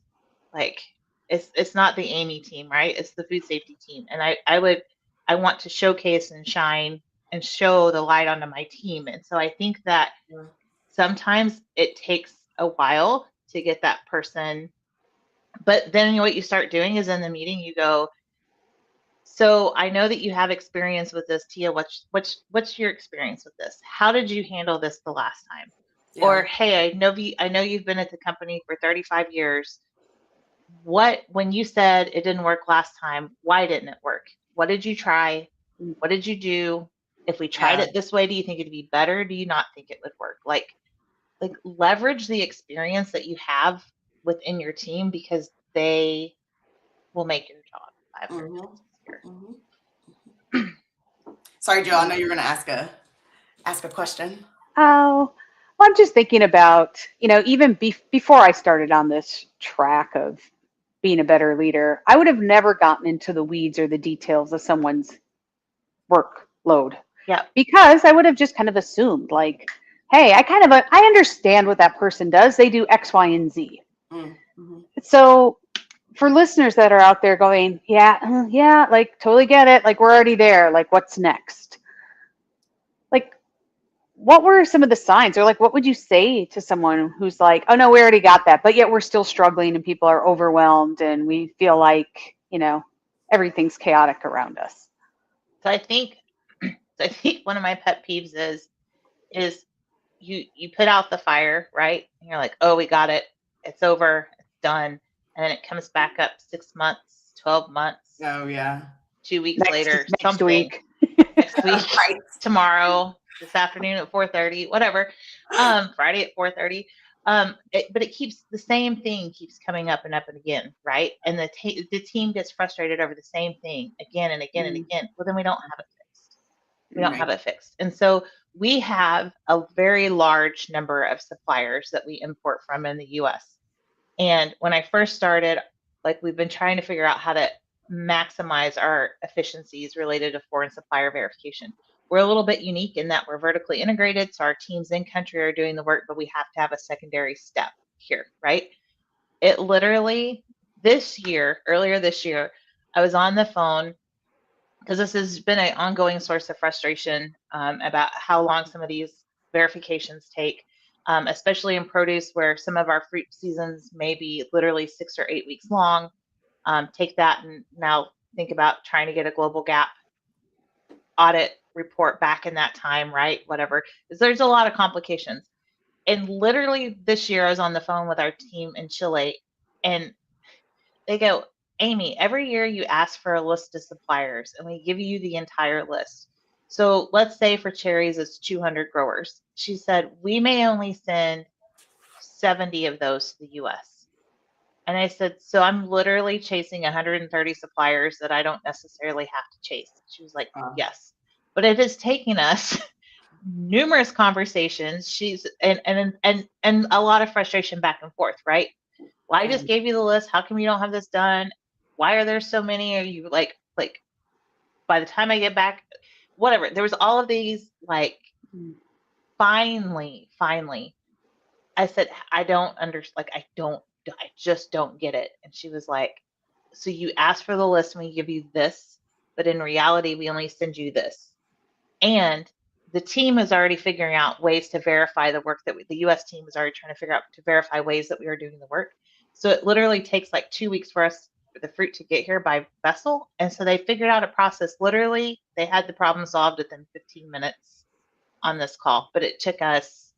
Like it's not the Amy team, right? It's the food safety team. And I want to showcase and shine and show the light onto my team. And so I think that sometimes it takes a while to get that person. But then what you start doing is in the meeting, you go, so I know that you have experience with this, Tia. What's your experience with this? How did you handle this the last time? Or, hey, I know you've been at the company for 35 years. When you said it didn't work last time, why didn't it work? What did you try? What did you do? If we tried it this way, do you think it'd be better? Do you not think it would work? Like, like leverage the experience that you have within your team, because they will make your job. I've learned Mhm. easier. Mhm. Sorry, Jill. I know you're going to ask a question. Oh, well, I'm just thinking about, even before I started on this track of being a better leader, I would have never gotten into the weeds or the details of someone's workload Yeah. because I would have just kind of assumed, like, hey, I understand what that person does. They do X, Y, and Z. Mhm. So for listeners that are out there going, yeah, like totally get it. Like we're already there. Like what's next? Like what were some of the signs, or like what would you say to someone who's like, oh no, we already got that, but yet we're still struggling and people are overwhelmed and we feel like, everything's chaotic around us. So I think one of my pet peeves is you put out the fire, right? And you're like, oh, we got it. It's over. It's done. And then it comes back up 6 months, 12 months, Oh, yeah. 2 weeks later, Next something. week. Next week, Right. tomorrow, this afternoon at 4:30, whatever. Friday at 4:30. But it keeps the same thing keeps coming up and up and again, right? And the team gets frustrated over the same thing again and again and again. Well, then we don't have it fixed. We don't Right. have it fixed. And so we have a very large number of suppliers that we import from in the US. And when I first started, like we've been trying to figure out how to maximize our efficiencies related to foreign supplier verification. We're a little bit unique in that we're vertically integrated, so our teams in country are doing the work, but we have to have a secondary step here, right? It literally earlier this year, I was on the phone because this has been an ongoing source of frustration about how long some of these verifications take, especially in produce where some of our fruit seasons may be literally 6 or 8 weeks long. Take that and now think about trying to get a global gap audit report back in that time, right? Whatever. There's a lot of complications. And literally this year, I was on the phone with our team in Chile, and they go, Amy, every year you ask for a list of suppliers and we give you the entire list. So let's say for cherries, it's 200 growers. She said, we may only send 70 of those to the US. And I said, so I'm literally chasing 130 suppliers that I don't necessarily have to chase. She was like, yes. But it is taking us numerous conversations. And a lot of frustration back and forth, right? Well, I just gave you the list. How come you don't have this done? Why are there so many? Are you like by the time I get back, whatever. There was all of these like finally, I said, I don't understand. Like, I just don't get it. And she was like, so you asked for the list and we give you this, but in reality, we only send you this. And the team is already figuring out ways to verify the work that the US team is already trying to figure out to verify ways that we are doing the work. So it literally takes like 2 weeks for the fruit to get here by vessel. And so they figured out a process. Literally, they had the problem solved within 15 minutes on this call, but it took us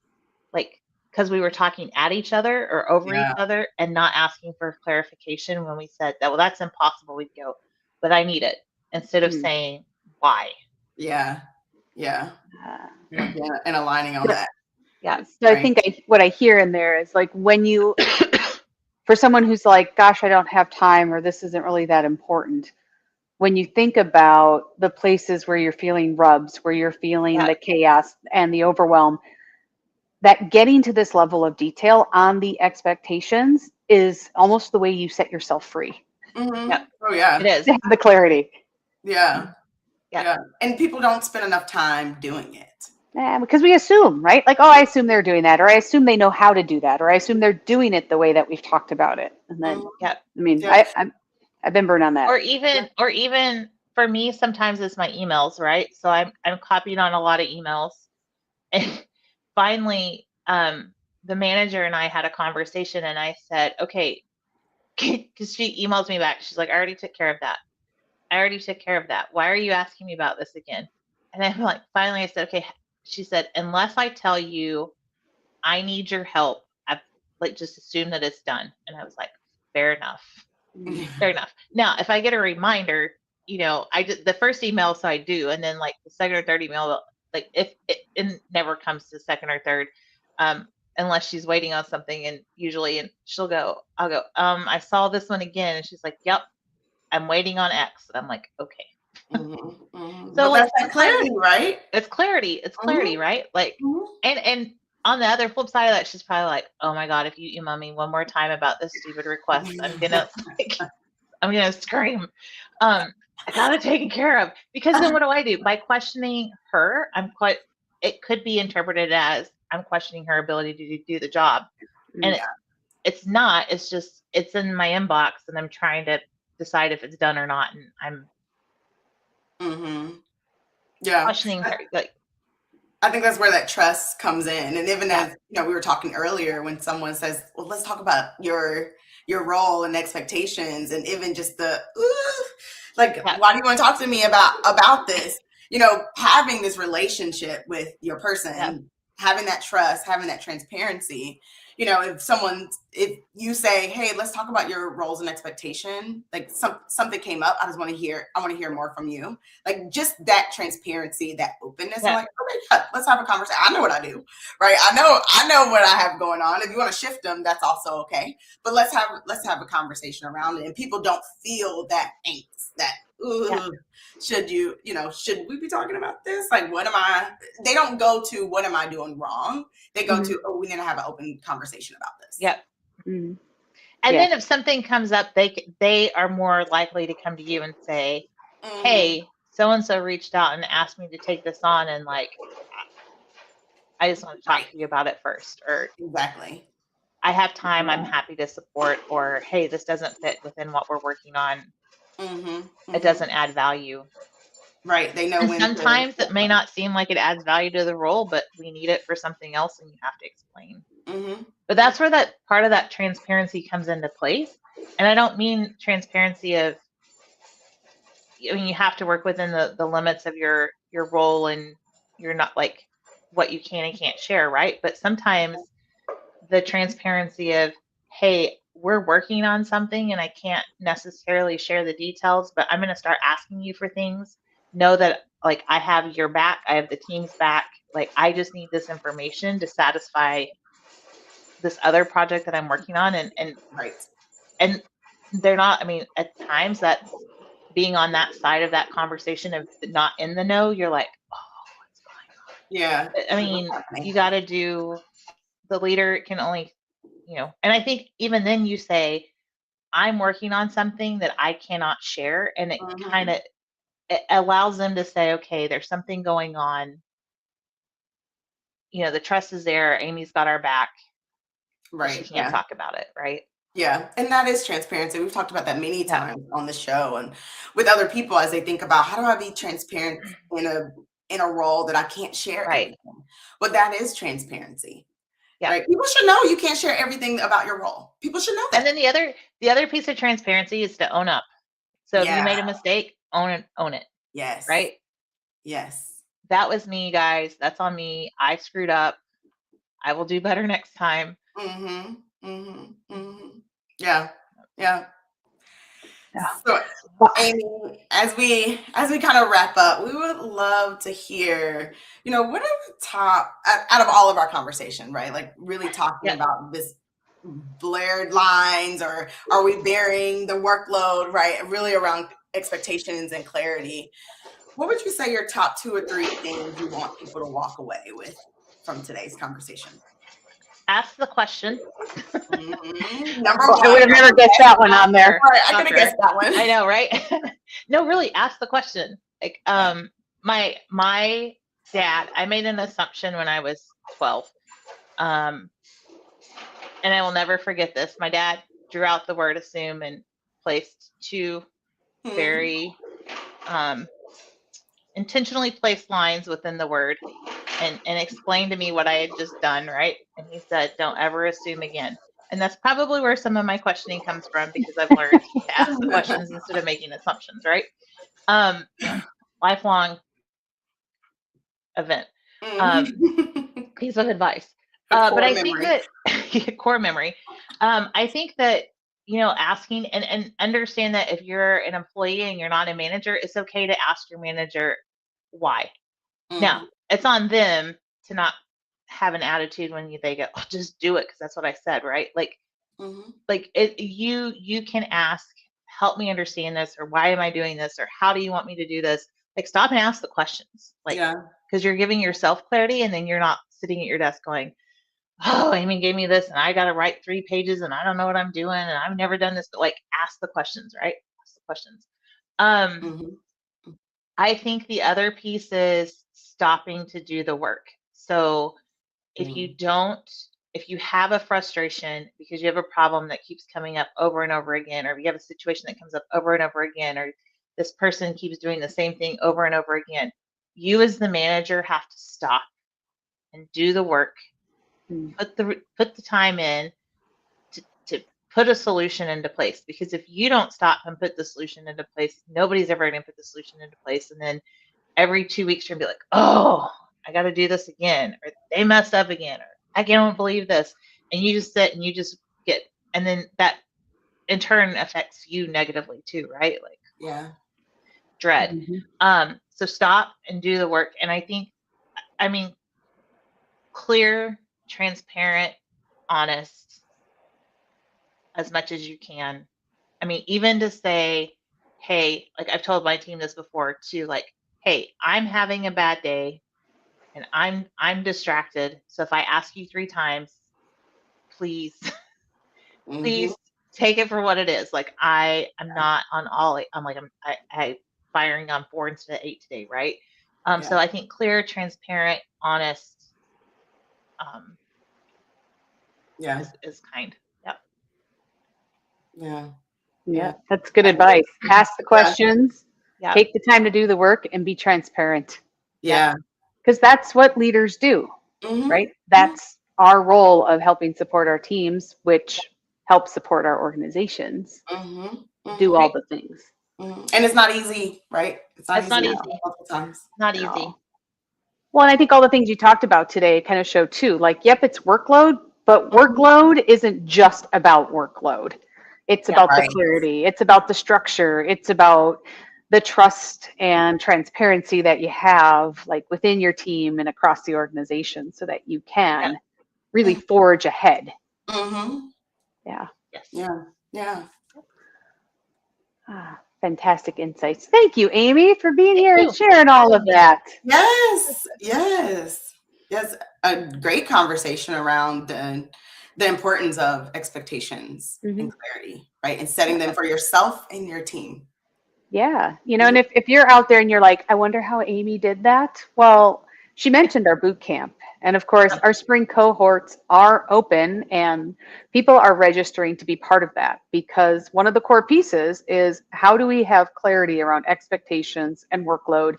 like, because we were talking at each other or over each other and not asking for clarification when we said that, well, that's impossible. We'd go, but I need it, instead of saying why. Yeah. And aligning on that. Yeah. So I think what I hear in there is like when you, for someone who's like, gosh, I don't have time, or this isn't really that important. When you think about the places where you're feeling rubs, where you're feeling the chaos and the overwhelm, that getting to this level of detail on the expectations is almost the way you set yourself free. Yep. Oh, yeah. It is. To have the clarity. Yeah. And people don't spend enough time doing it. Yeah, because we assume, right? Like, oh, I assume they're doing that, or I assume they know how to do that, or I assume they're doing it the way that we've talked about it. And then, I mean, I've been burned on that. Or even for me, sometimes it's my emails, right? So I'm copied on a lot of emails. And finally, the manager and I had a conversation, and I said, okay, because she emails me back. She's like, I already took care of that. Why are you asking me about this again? And I'm like, finally, I said, okay. She said, unless I tell you I need your help, I've like just assume that it's done. And I was like, fair enough. Fair enough. Now, if I get a reminder, I did the first email, so I do, and then like the second or third email, like if it never comes to second or third, unless she's waiting on something, and usually, and I'll go, I saw this one again, and she's like, yep, I'm waiting on X. And I'm like, okay. So So but like that's that clarity, right? it's clarity, right? Like, and on the other flip side of that, she's probably like, oh my God, if you email me one more time about this stupid request, I'm gonna scream. I got it taken care of. Because then what do I do? By questioning her, it could be interpreted as I'm questioning her ability to do the job. And it's not, it's just, it's in my inbox and I'm trying to decide if it's done or not. And I'm questioning her. Like, I think that's where that trust comes in. And even as we were talking earlier, when someone says, well, let's talk about your role and expectations, and even just the why do you want to talk to me about this? Having this relationship with your person, having that trust, having that transparency. If you say, hey, let's talk about your roles and expectation, like something came up, I want to hear more from you. Like just that transparency, that openness. I'm like, okay, let's have a conversation. I know what I do, right? I know what I have going on. If you want to shift them, that's also okay. But let's have a conversation around it. And people don't feel that angst, that should we be talking about this? Like, they don't go to, what am I doing wrong? They go to, we need to have an open conversation about this. Yep. And then if something comes up, they are more likely to come to you and say, hey, so-and-so reached out and asked me to take this on. And like, I just want to talk to you about it first. Or exactly. I have time. I'm happy to support. Or, hey, this doesn't fit within what we're working on. It doesn't add value. Right. They know and sometimes it may not seem like it adds value to the role, but we need it for something else and you have to explain. But that's where that part of that transparency comes into place. And I don't mean transparency of, you have to work within the limits of your role, and you're not like what you can and can't share, right? But sometimes the transparency of, hey, we're working on something and I can't necessarily share the details, but I'm going to start asking you for things. Know that like I have your back, I have the team's back. Like I just need this information to satisfy this other project that I'm working on. And they're not, I mean, at times that's being on that side of that conversation of not in the know, you're like, oh, what's going on? Yeah. I mean, you got to do, the leader can only, and I think even then you say, I'm working on something that I cannot share. And it kind of, it allows them to say, okay, there's something going on. The trust is there. Amy's got our back. Right. She can't talk about it. Right. Yeah. And that is transparency. We've talked about that many times on the show and with other people as they think about, how do I be transparent in a role that I can't share everything? But that is transparency. Yeah. Right. People should know you can't share everything about your role. People should know that. And then the other piece of transparency is to own up. So if you made a mistake, own it. Yes. Right? Yes. That was me, guys. That's on me. I screwed up. I will do better next time. Yeah. So, Amy, as we kind of wrap up, we would love to hear, what are the top out of all of our conversation, right? Like really talking about this blared lines, or are we bearing the workload, right? Really around expectations and clarity. What would you say your top 2 or 3 things you want people to walk away with from today's conversation? Ask the question. Number 1. I would have never guessed that one on there. Right, I could have guessed that one. I know, right? No, really, ask the question. Like, my dad, I made an assumption when I was 12. And I will never forget this. My dad drew out the word assume and placed 2 very intentionally placed lines within the word and explained to me what I had just done, right? And he said, don't ever assume again. And that's probably where some of my questioning comes from, because I've learned to ask the questions instead of making assumptions, right? Lifelong event. Piece of advice. But I think that core memory. I think that, asking and understand that if you're an employee and you're not a manager, it's okay to ask your manager why. Now, it's on them to not have an attitude when they go, oh, just do it because that's what I said, right? Like you can ask, help me understand this, or why am I doing this, or how do you want me to do this? Like, stop and ask the questions, like, because you're giving yourself clarity, and then you're not sitting at your desk going, oh, Amy gave me this and I got to write 3 pages and I don't know what I'm doing and I've never done this. But like, ask the questions, right? Ask the questions. I think the other piece is stopping to do the work. So if you have a frustration because you have a problem that keeps coming up over and over again, or if you have a situation that comes up over and over again, or this person keeps doing the same thing over and over again, you as the manager have to stop and do the work, put the time in to put a solution into place. Because if you don't stop and put the solution into place, nobody's ever going to put the solution into place. And then every 2 weeks you're going to be like, oh, I got to do this again, or they messed up again, or I can't believe this. And you just sit and you just get, and then that in turn affects you negatively too, right? Like, dread. So stop and do the work. And I mean, clear, transparent, honest as much as you can. I mean, even to say, hey, like I've told my team this before too, like, hey, I'm having a bad day and I'm distracted. So if I ask you 3 times, please, please take it for what it is. Like, I'm not on all, I'm like, I firing on 4 instead of 8 today, right? So I think clear, transparent, honest, is kind. Yeah, that's good advice. Ask the questions, take the time to do the work, and be transparent. Because that's what leaders do, right? That's our role of helping support our teams, which help support our organizations, do all the things. And it's not easy, right? It's not easy. Times. Not easy. Well, and I think all the things you talked about today kind of show too, like, yep, it's workload, but workload isn't just about workload. It's about the clarity. It's about the structure. It's about the trust and transparency that you have, like, within your team and across the organization, so that you can really forge ahead. Fantastic insights. Thank you, Amy, for being here and sharing all of that. Yes. A great conversation around the importance of expectations and clarity, right? And setting them for yourself and your team. Yeah. And if you're out there and you're like, I wonder how Amy did that. Well, she mentioned our boot camp. And of course, our spring cohorts are open and people are registering to be part of that, because one of the core pieces is, how do we have clarity around expectations and workload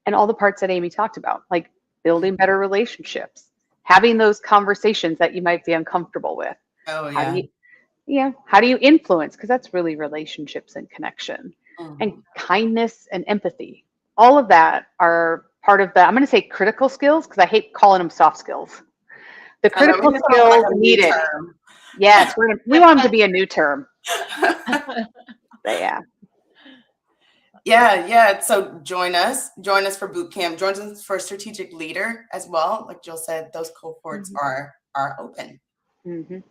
and all the parts that Amy talked about, like building better relationships, having those conversations that you might be uncomfortable with. How do you influence? Because that's really relationships and connection. And kindness and empathy. All of that are part of the, I'm going to say critical skills, because I hate calling them soft skills. The critical skills needed. Yes, we want them to be a new term. But So join us for boot camp. Join us for strategic leader as well. Like Jill said, those cohorts are open. And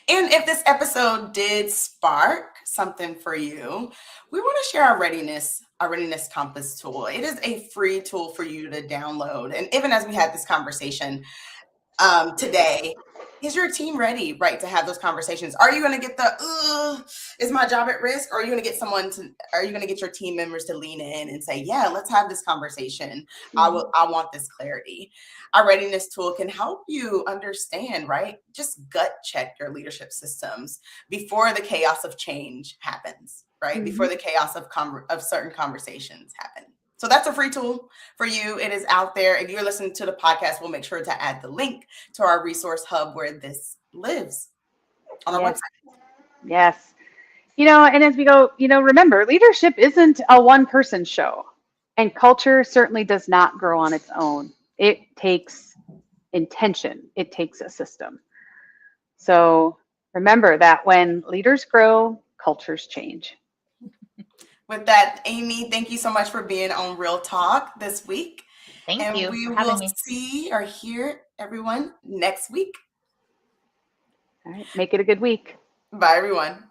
if this episode did spark something for you, we want to share our readiness compass tool. It is a free tool for you to download. And even as we had this conversation today, is your team ready, right, to have those conversations? Are you going to get is my job at risk? Or are you going to get your team members to lean in and say, yeah, let's have this conversation. I want this clarity. Our readiness tool can help you understand, right? Just gut check your leadership systems before the chaos of change happens, right? Before the chaos of certain conversations happen. So that's a free tool for you. It is out there. If you're listening to the podcast, we'll make sure to add the link to our resource hub where this lives on our website. Yes. And as we go, remember, leadership isn't a one-person show, and culture certainly does not grow on its own. It takes intention. It takes a system. So remember that when leaders grow, cultures change. With that, Amy, thank you so much for being on Real Talk this week. Thank And you we for will having me. see or hear everyone next week. All right. Make it a good week. Bye, everyone.